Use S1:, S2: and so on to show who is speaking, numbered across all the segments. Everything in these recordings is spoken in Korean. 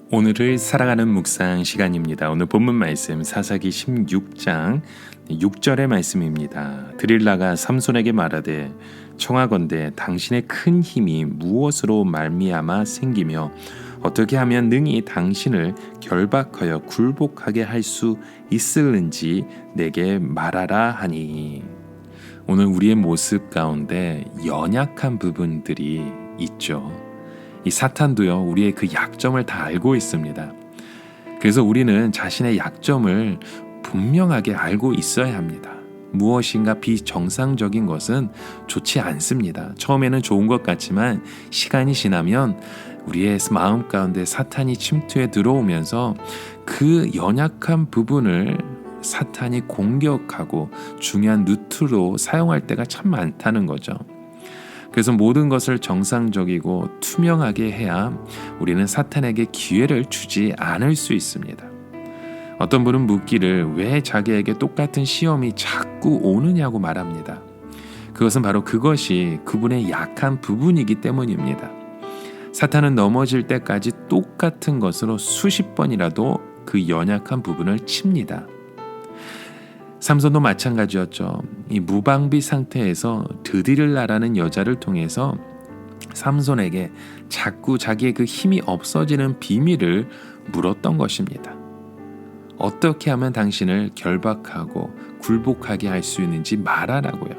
S1: 오늘을 사랑하는 묵상 시간입니다. 오늘 본문 말씀 사사기 16장 6절의 말씀입니다. 드릴라가 삼손에게 말하되 청하건대 당신의 큰 힘이 무엇으로 말미암아 생기며 어떻게 하면 능히 당신을 결박하여 굴복하게 할 수 있을는지 내게 말하라 하니. 오늘 우리의 모습 가운데 연약한 부분들이 있죠. 이 사탄도요, 우리의 그 약점을 다 알고 있습니다. 그래서 우리는 자신의 약점을 분명하게 알고 있어야 합니다. 무엇인가 비정상적인 것은 좋지 않습니다. 처음에는 좋은 것 같지만 시간이 지나면 우리의 마음 가운데 사탄이 침투해 들어오면서 그 연약한 부분을 사탄이 공격하고 중요한 루트로 사용할 때가 참 많다는 거죠. 그래서 모든 것을 정상적이고 투명하게 해야 우리는 사탄에게 기회를 주지 않을 수 있습니다. 어떤 분은 묻기를 왜 자기에게 똑같은 시험이 자꾸 오느냐고 말합니다. 그것은 바로 그것이 그분의 약한 부분이기 때문입니다. 사탄은 넘어질 때까지 똑같은 것으로 수십 번이라도 그 연약한 부분을 칩니다. 삼손도 마찬가지였죠. 이 무방비 상태에서 드릴라라는 여자를 통해서 삼손에게 자꾸 자기의 그 힘이 없어지는 비밀을 물었던 것입니다. 어떻게 하면 당신을 결박하고 굴복하게 할 수 있는지 말하라고요.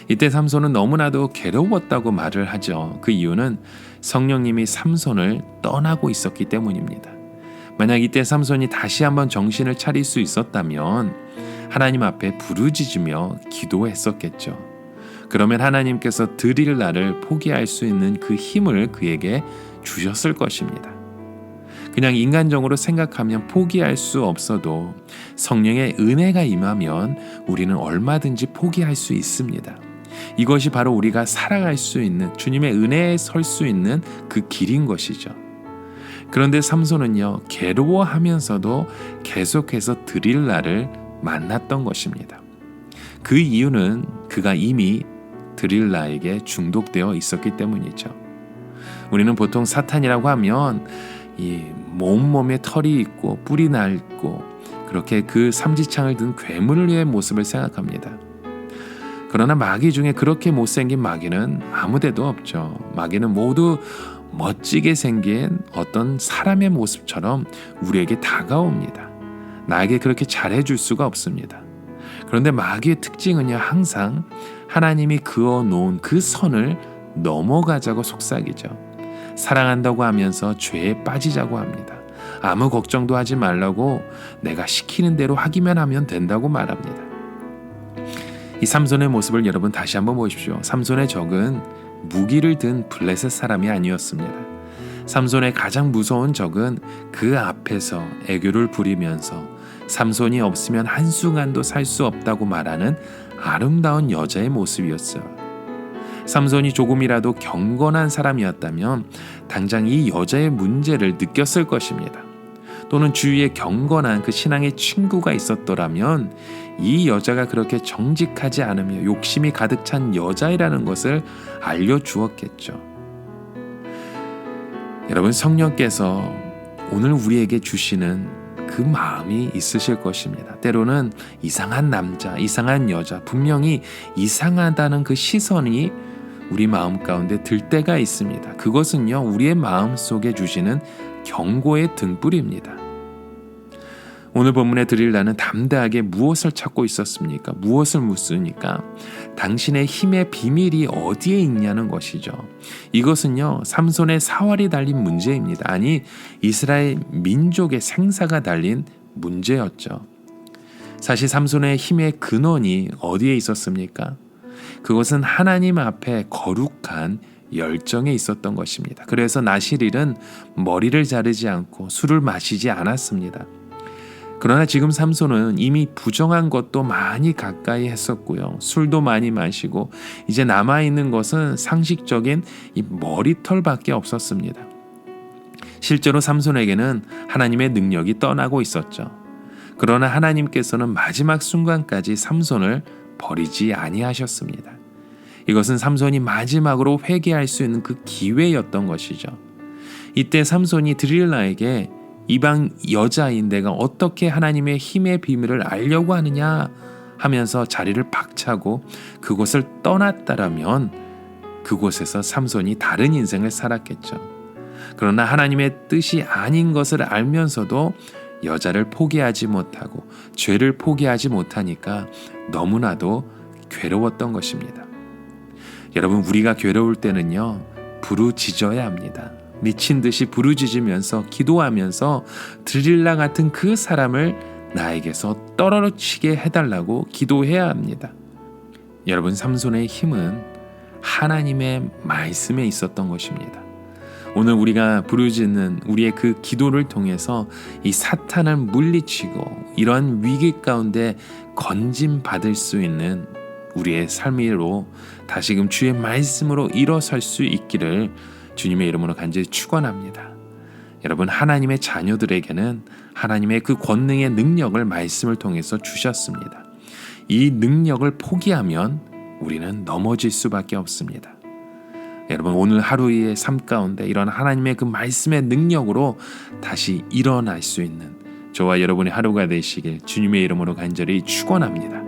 S1: 이때 삼손은 너무나도 괴로웠다고 말을 하죠. 그 이유는 성령님이 삼손을 떠나고 있었기 때문입니다. 만약 이때 삼손이 다시 한번 정신을 차릴 수 있었다면 하나님 앞에 부르짖으며 기도했었겠죠. 그러면 하나님께서 드릴라를 포기할 수 있는 그 힘을 그에게 주셨을 것입니다. 그냥 인간적으로 생각하면 포기할 수 없어도 성령의 은혜가 임하면 우리는 얼마든지 포기할 수 있습니다. 이것이 바로 우리가 살아갈 수 있는 주님의 은혜에 설 수 있는 그 길인 것이죠. 그런데 삼손은요, 괴로워하면서도 계속해서 드릴라를 만났던 것입니다. 그 이유는 그가 이미 드릴라에게 중독되어 있었기 때문이죠. 우리는 보통 사탄이라고 하면 이 온몸에 털이 있고 뿔이 날고 그렇게 그 삼지창을 든 괴물의 모습을 생각합니다. 그러나 마귀 중에 그렇게 못생긴 마귀는 아무데도 없죠. 마귀는 모두 멋지게 생긴 어떤 사람의 모습처럼 우리에게 다가옵니다. 나에게 그렇게 잘해줄 수가 없습니다. 그런데 마귀의 특징은요, 항상 하나님이 그어놓은 그 선을 넘어가자고 속삭이죠. 사랑한다고 하면서 죄에 빠지자고 합니다. 아무 걱정도 하지 말라고 내가 시키는 대로 하기만 하면 된다고 말합니다. 이 삼손의 모습을 여러분 다시 한번 보십시오. 삼손의 적은 무기를 든 블레셋 사람이 아니었습니다. 삼손의 가장 무서운 적은 그 앞에서 애교를 부리면서 삼손이 없으면 한순간도 살 수 없다고 말하는 아름다운 여자의 모습이었어요. 삼손이 조금이라도 경건한 사람이었다면 당장 이 여자의 문제를 느꼈을 것입니다. 또는 주위에 경건한 그 신앙의 친구가 있었더라면 이 여자가 그렇게 정직하지 않으며 욕심이 가득 찬 여자이라는 것을 알려주었겠죠. 여러분, 성령께서 오늘 우리에게 주시는 그 마음이 있으실 것입니다. 때로는 이상한 남자, 이상한 여자, 분명히 이상하다는 그 시선이 우리 마음 가운데 들 때가 있습니다. 그것은요, 우리의 마음 속에 주시는 경고의 등불입니다. 오늘 본문에 드릴라는 담대하게 무엇을 찾고 있었습니까? 무엇을 묻습니까? 당신의 힘의 비밀이 어디에 있냐는 것이죠. 이것은요, 삼손의 사활이 달린 문제입니다. 아니, 이스라엘 민족의 생사가 달린 문제였죠. 사실 삼손의 힘의 근원이 어디에 있었습니까? 그것은 하나님 앞에 거룩한 열정에 있었던 것입니다. 그래서 나실일은 머리를 자르지 않고 술을 마시지 않았습니다. 그러나 지금 삼손은 이미 부정한 것도 많이 가까이 했었고요. 술도 많이 마시고 이제 남아있는 것은 상식적인 이 머리털밖에 없었습니다. 실제로 삼손에게는 하나님의 능력이 떠나고 있었죠. 그러나 하나님께서는 마지막 순간까지 삼손을 버리지 아니하셨습니다. 이것은 삼손이 마지막으로 회개할 수 있는 그 기회였던 것이죠. 이때 삼손이 드릴라에게 이방 여자인 내가 어떻게 하나님의 힘의 비밀을 알려고 하느냐 하면서 자리를 박차고 그곳을 떠났다라면 그곳에서 삼손이 다른 인생을 살았겠죠. 그러나 하나님의 뜻이 아닌 것을 알면서도 여자를 포기하지 못하고 죄를 포기하지 못하니까 너무나도 괴로웠던 것입니다. 여러분, 우리가 괴로울 때는요, 부르짖어야 합니다. 미친 듯이 부르짖으면서 기도하면서 드릴라 같은 그 사람을 나에게서 떨어지게 해달라고 기도해야 합니다. 여러분, 삼손의 힘은 하나님의 말씀에 있었던 것입니다. 오늘 우리가 부르짖는 우리의 그 기도를 통해서 이 사탄을 물리치고 이러한 위기 가운데 건짐받을 수 있는 우리의 삶으로 다시금 주의 말씀으로 일어설 수 있기를 주님의 이름으로 간절히 축원합니다. 여러분, 하나님의 자녀들에게는 하나님의 그 권능의 능력을 말씀을 통해서 주셨습니다. 이 능력을 포기하면 우리는 넘어질 수밖에 없습니다. 여러분, 오늘 하루의 삶 가운데 이런 하나님의 그 말씀의 능력으로 다시 일어날 수 있는 저와 여러분의 하루가 되시길 주님의 이름으로 간절히 축원합니다.